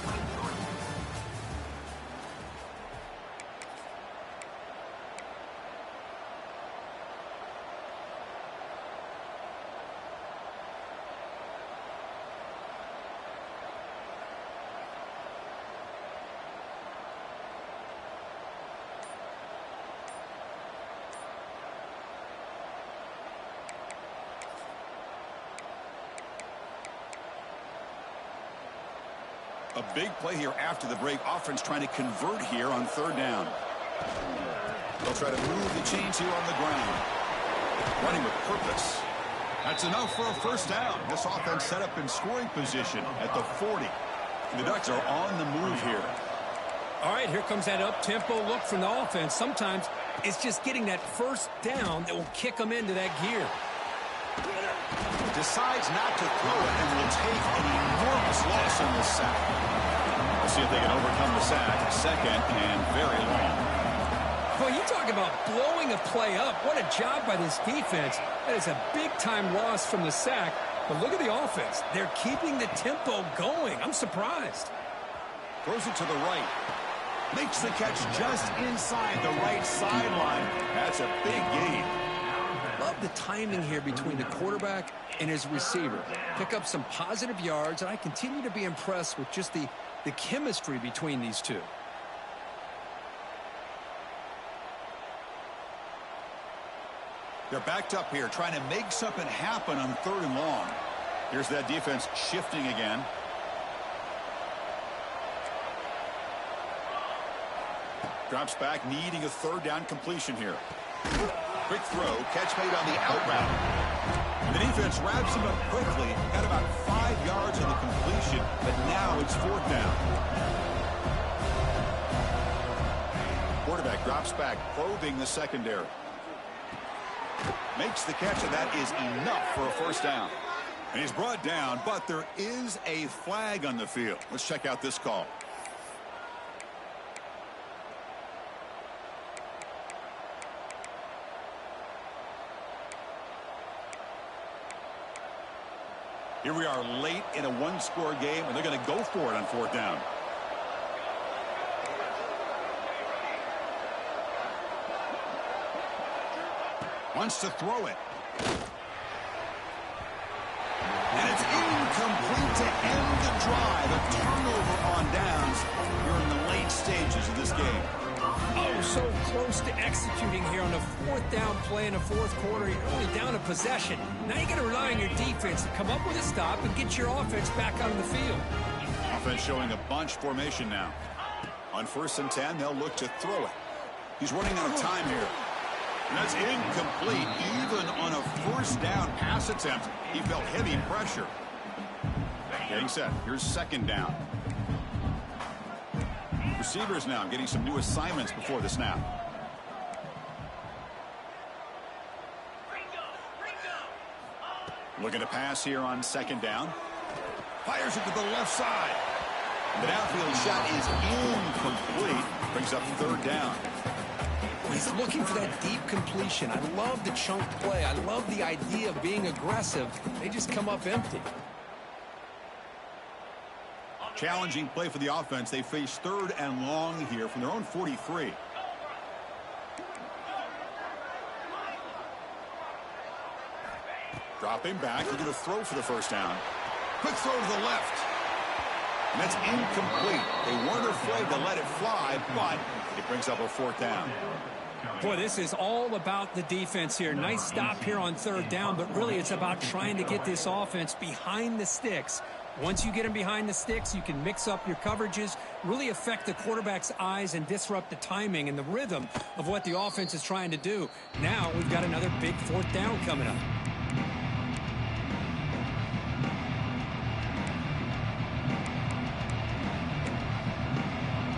A big play here after the break. Offense trying to convert here on 3rd down. They'll try to move the chains here on the ground. Running with purpose. That's enough for a 1st down. This offense set up in scoring position at the 40. The Ducks are on the move here. All right, here comes that up-tempo look from the offense. Sometimes it's just getting that 1st down that will kick them into that gear. Decides not to throw it and will take an enormous loss on this sack. We'll see if they can overcome the sack. 2nd and very long. Well, you talk about blowing a play up. What a job by this defense. That is a big-time loss from the sack. But look at the offense. They're keeping the tempo going. I'm surprised. Throws it to the right. Makes the catch just inside the right sideline. That's a big gain. Love the timing here between the quarterback and his receiver. Pick up some positive yards, and I continue to be impressed with just the chemistry between these two. They're backed up here, trying to make something happen on 3rd and long. Here's that defense shifting again. Drops back, needing a 3rd down completion here. Quick throw, catch made on the out route. And the defense wraps him up quickly. Got about 5 yards on the completion, but now it's 4th down. Quarterback drops back, probing the secondary. Makes the catch, and that is enough for a 1st down. And he's brought down, but there is a flag on the field. Let's check out this call. Here we are late in a 1-score game, and they're going to go for it on 4th down. Wants to throw it. And it's Incomplete to end the drive. A turnover on downs. You're in the late stages of this game. Oh, so close to executing here on a fourth down play in the fourth quarter. You're only down a possession. Now you got to rely on your defense to come up with a stop and get your offense back out on the field. Offense showing a bunch formation now. On 1st and 10, they'll look to throw it. He's running out of time here. And that's incomplete. Even on a first down pass attempt, he felt heavy pressure. Getting set. Here's 2nd down. Receivers now getting some new assignments before the snap. Looking to pass here on 2nd down. Fires it to the left side. The downfield shot is incomplete. Brings up 3rd down. He's looking for that deep completion. I love the chunk play. I love the idea of being aggressive. They just come up empty. Challenging play for the offense. They face 3rd and long here from their own 43. Dropping back. Looking to throw for the 1st down. Quick throw to the left. And that's incomplete. They weren't afraid to let it fly, but it brings up a 4th down. Boy, this is all about the defense here. Nice stop here on 3rd down, but really it's about trying to get this offense behind the sticks. Once you get them behind the sticks, you can mix up your coverages, really affect the quarterback's eyes and disrupt the timing and the rhythm of what the offense is trying to do. Now we've got another big 4th down coming up.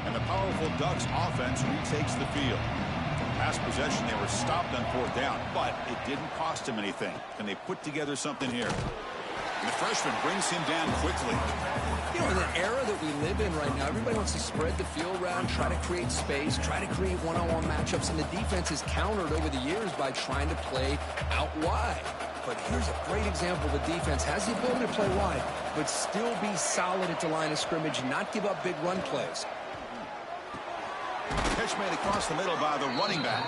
And the powerful Ducks offense retakes the field. Last possession, they were stopped on 4th down, but it didn't cost him anything. Can they put together something here? And the freshman brings him down quickly. You know, in the era that we live in right now, everybody wants to spread the field around, try to create space, try to create one-on-one matchups, and the defense is countered over the years by trying to play out wide. But here's a great example. The defense has the ability to play wide, but still be solid at the line of scrimmage and not give up big run plays. Catch made across the middle by the running back.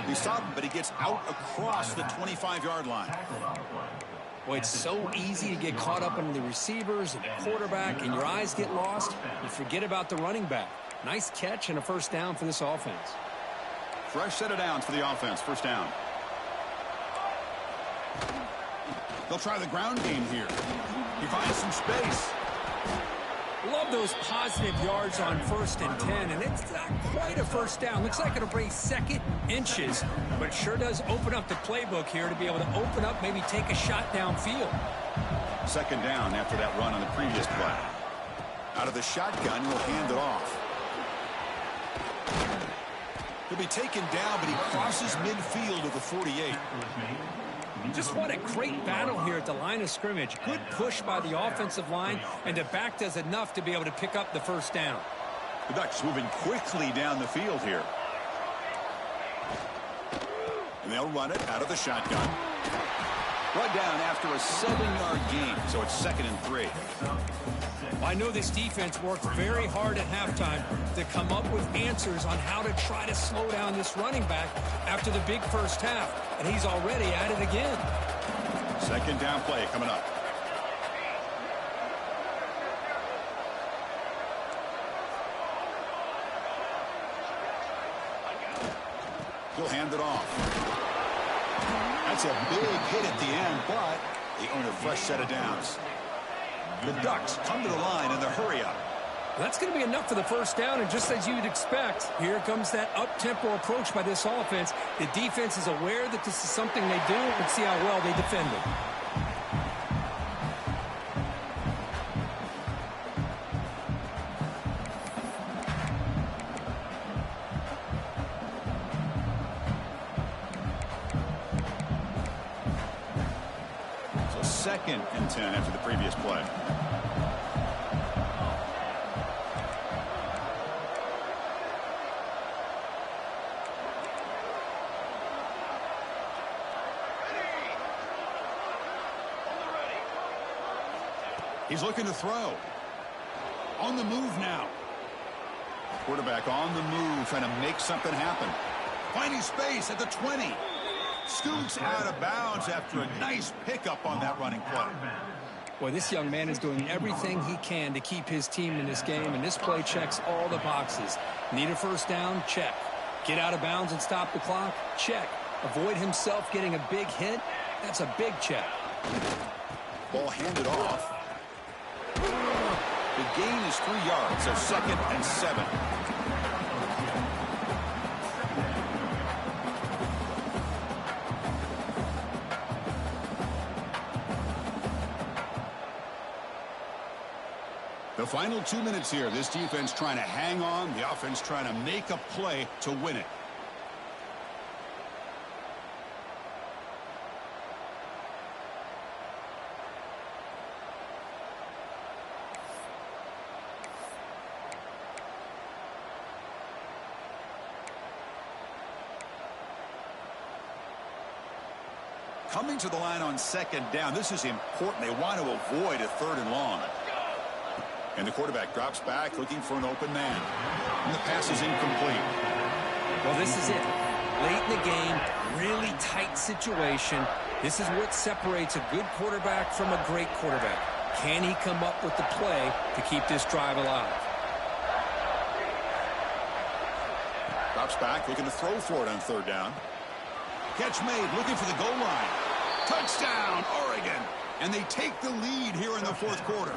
He stopped him, but he gets out across the 25-yard line. Boy, it's so easy to get caught up on the receivers and the quarterback, and your eyes get lost. You forget about the running back. Nice catch and a 1st down for this offense. Fresh set of downs for the offense. 1st down. They'll try the ground game here. He finds some space. Love those positive yards on 1st and 10, and it's not quite a 1st down. Looks like it'll bring 2nd inches, but it sure does open up the playbook here to be able to open up, maybe take a shot downfield. 2nd down after that run on the previous play. Out of the shotgun, he'll hand it off. He'll be taken down, but he crosses midfield at the 48. Just what a great battle here at the line of scrimmage. Good push by the offensive line, and the back does enough to be able to pick up the 1st down. The Ducks moving quickly down the field here. And they'll run it out of the shotgun. Run down after a 7-yard gain, so it's 2nd and 3. I know this defense worked very hard at halftime to come up with answers on how to try to slow down this running back after the big 1st half, and he's already at it again. 2nd down play coming up. He'll hand it off. That's a big hit at the end, but they earn a fresh set of downs. The Ducks come to the line in the hurry-up. That's going to be enough for the 1st down, and just as you'd expect, here comes that up-tempo approach by this offense. The defense is aware that this is something they do. Let's see how well they defend it. So 2nd and 10 after the previous play. He's looking to throw. On the move now. Quarterback on the move, trying to make something happen. Finding space at the 20. Scoots out of bounds after a nice pickup on that running play. Well, this young man is doing everything he can to keep his team in this game, and this play checks all the boxes. Need a first down? Check. Get out of bounds and stop the clock? Check. Avoid himself getting a big hit? That's a big check. Ball handed off. The gain is 3 yards, so 2nd and 7. The final 2 minutes here. This defense trying to hang on. The offense trying to make a play to win it. Coming to the line on 2nd down. This is important. They want to avoid a 3rd and long. And the quarterback drops back looking for an open man. And the pass is incomplete. Well, this is it. Late in the game, really tight situation. This is what separates a good quarterback from a great quarterback. Can he come up with the play to keep this drive alive? Drops back looking to throw for it on 3rd down. Catch made, looking for the goal line. Touchdown, Oregon. And they take the lead here in the 4th quarter.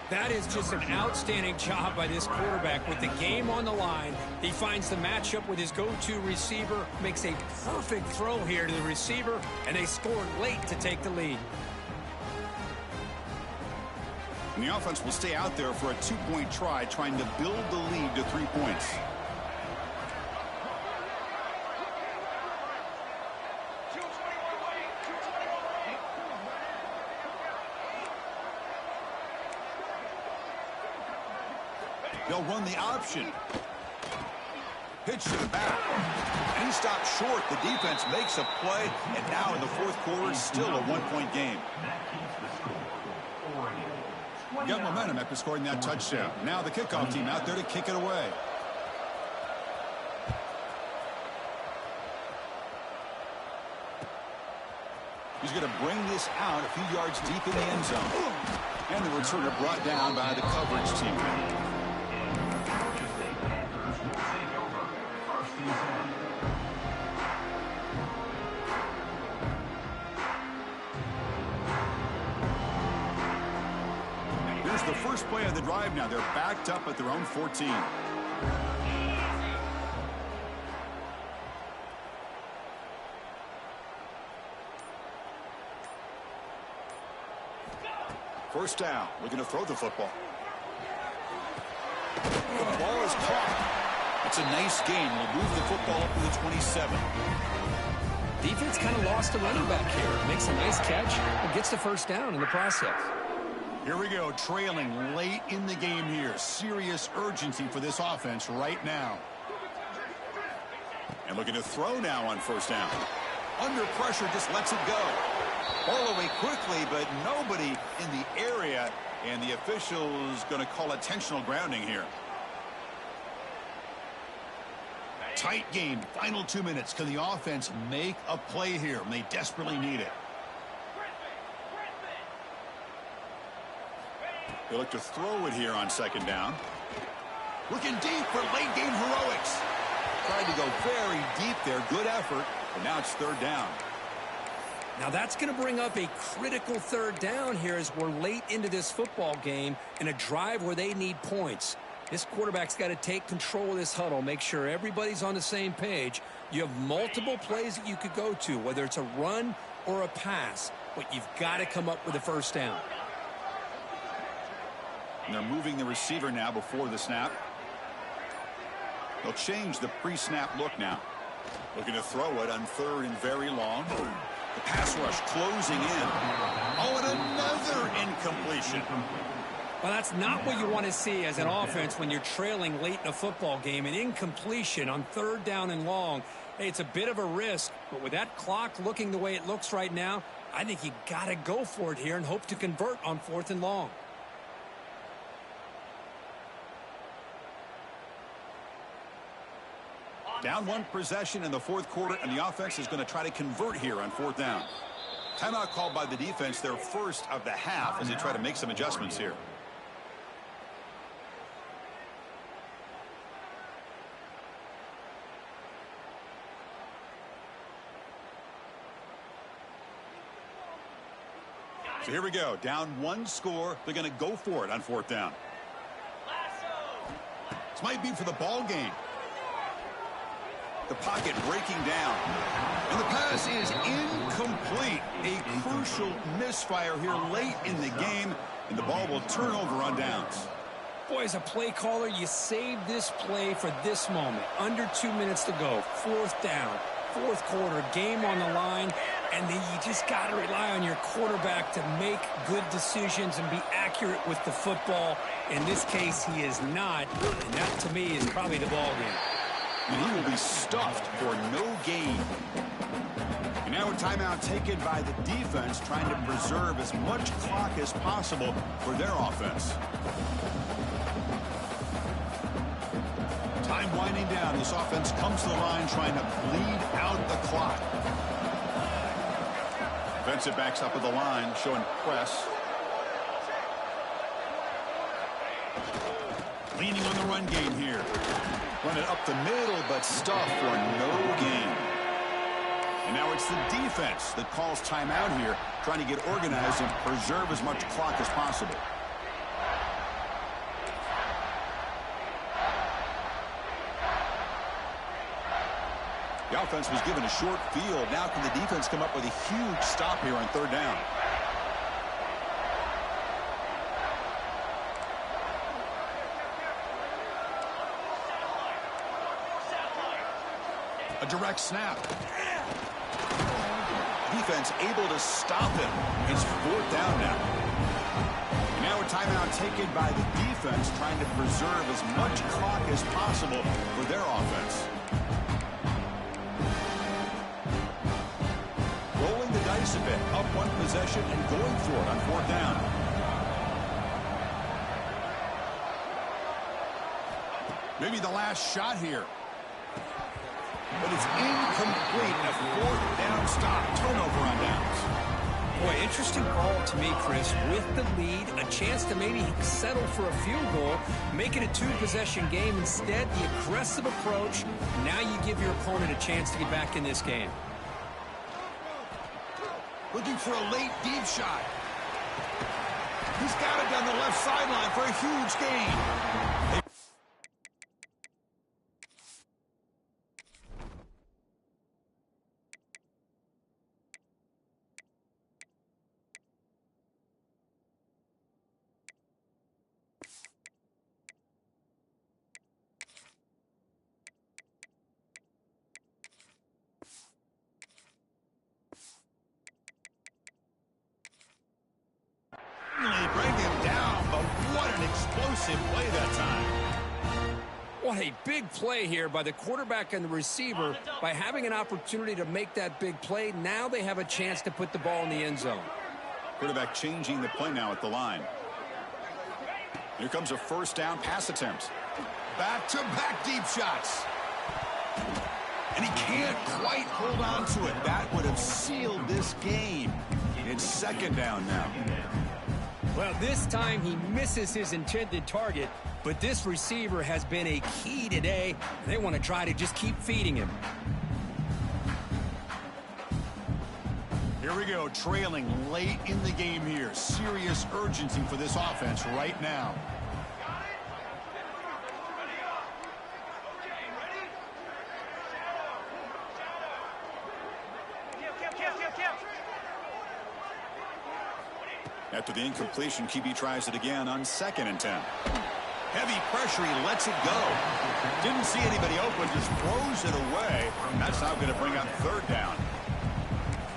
That is just an outstanding job by this quarterback. With the game on the line, he finds the matchup with his go-to receiver, makes a perfect throw here to the receiver, and they scored late to take the lead. And the offense will stay out there for a 2-point try, trying to build the lead to 3 points. They'll run the option. Pitch to the back. And he stops short. The defense makes a play. And now in the 4th quarter, still a 1-point game. Got momentum after scoring that touchdown. Now the kickoff team out there to kick it away. He's going to bring this out a few yards deep in the end zone. And the returner brought down by the coverage team. Here's the first play of the drive now. They're backed up at their own 14. First down, looking to throw the football. The ball is caught. It's a nice gain. Will move the football up to the 27. Defense kind of lost a running back here. Makes a nice catch and gets the first down in the process. Here we go, trailing late in the game here. Serious urgency for this offense right now. And looking to throw now on first down. Under pressure, just lets it go. All the way quickly, but nobody in the area, and the official's going to call intentional grounding here. Tight game, final 2 minutes. Can the offense make a play here? And they desperately need it. They look to throw it here on 2nd down. Looking deep for late game heroics. Tried to go very deep there. Good effort. But now it's 3rd down. Now that's going to bring up a critical 3rd down here as we're late into this football game in a drive where they need points. This quarterback's got to take control of this huddle, make sure everybody's on the same page. You have multiple plays that you could go to, whether it's a run or a pass, but you've got to come up with a first down. And they're moving the receiver now before the snap. They'll change the pre-snap look now. Looking to throw it on 3rd and very long. The pass rush closing in. Oh, and another incompletion. Well, that's not what you want to see as an offense when you're trailing late in a football game. An incompletion on 3rd down and long. Hey, it's a bit of a risk, but with that clock looking the way it looks right now, I think you got to go for it here and hope to convert on 4th and long. Down 1 possession in the 4th quarter, and the offense is going to try to convert here on 4th down. Timeout called by the defense, their first of the half, as they try to make some adjustments here. So here we go. Down one score. They're going to go for it on fourth down. This might be for the ball game. The pocket breaking down. And the pass is incomplete. A crucial misfire here late in the game. And the ball will turn over on downs. Boy, as a play caller, you save this play for this moment. Under 2 minutes to go. Fourth down. Fourth quarter. Game on the line. And then you just got to rely on your quarterback to make good decisions and be accurate with the football. In this case, he is not. And that, to me, is probably the ball game. And he will be stuffed for no gain. And now a timeout taken by the defense, trying to preserve as much clock as possible for their offense. Time winding down. This offense comes to the line trying to bleed out the clock. Defensive backs up at the line, showing press. Leaning on the run game here. Run it up the middle, but stuffed for no gain. And now it's the defense that calls timeout here, trying to get organized and preserve as much clock as possible. The offense was given a short field. Now can the defense come up with a huge stop here on third down? A direct snap. Defense able to stop him. It's fourth down now. And now a timeout taken by the defense, trying to preserve as much clock as possible for their offense. Rolling the dice a bit, up one possession and going for it on fourth down. Maybe the last shot here. But it's incomplete. A fourth down stop. Turnover on downs. Boy, interesting call to me, Chris. With the lead, a chance to maybe settle for a field goal, make it a two-possession game. Instead, the aggressive approach. Now you give your opponent a chance to get back in this game. Looking for a late deep shot. He's got it down the left sideline for a huge gain. Bring him down, but what an explosive play that time. What a big play here by the quarterback and the receiver. By having an opportunity to make that big play, now they have a chance to put the ball in the end zone. Quarterback changing the play now at the line. Here comes a first down pass attempt. Back-to-back deep shots. And he can't quite hold on to it. That would have sealed this game. It's second down now. Well, this time he misses his intended target, but this receiver has been a key today. They want to try to just keep feeding him. Here we go, trailing late in the game here. Serious urgency for this offense right now. After the incompletion, QB tries it again on 2nd and 10. Heavy pressure, he lets it go. Didn't see anybody open, just throws it away. That's now going to bring up third down.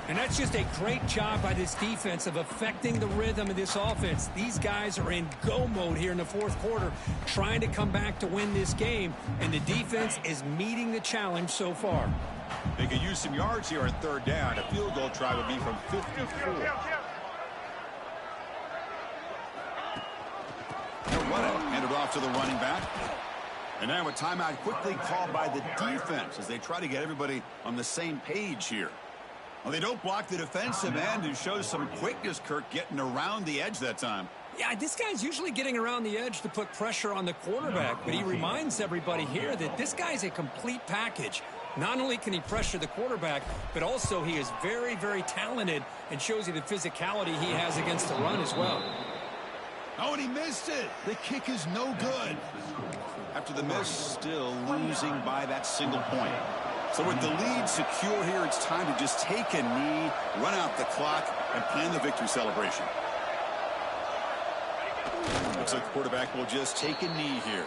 And that's just a great job by this defense of affecting the rhythm of this offense. These guys are in go mode here in the fourth quarter, trying to come back to win this game, and the defense is meeting the challenge so far. They could use some yards here on third down. A field goal try would be from 54. They'll run it, hand it off to the running back. And now a timeout quickly called by the defense as they try to get everybody on the same page here. Well, they don't block the defensive end, who shows some quickness, Kirk, getting around the edge that time. Yeah, this guy's usually getting around the edge to put pressure on the quarterback, but he reminds everybody here that this guy's a complete package. Not only can he pressure the quarterback, but also he is very, very talented and shows you the physicality he has against the run as well. Oh, and he missed it. The kick is no good. After the miss, still losing by that single point. So with the lead secure here, it's time to just take a knee, run out the clock, and plan the victory celebration. Looks like the quarterback will just take a knee here.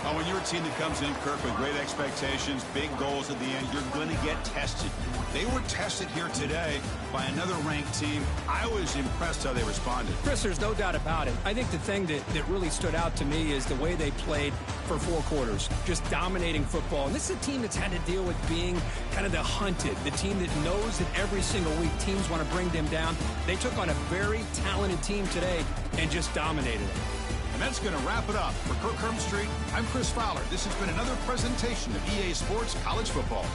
Oh, when you're a team that comes in, Kirk, with great expectations, big goals at the end, you're going to get tested. They were tested here today by another ranked team. I was impressed how they responded. Chris, there's no doubt about it. I think the thing that really stood out to me is the way they played for 4 quarters, just dominating football. And this is a team that's had to deal with being kind of the hunted, the team that knows that every single week teams want to bring them down. They took on a very talented team today and just dominated it. And that's going to wrap it up. For Kirk Street, I'm Chris Fowler. This has been another presentation of EA Sports College Football.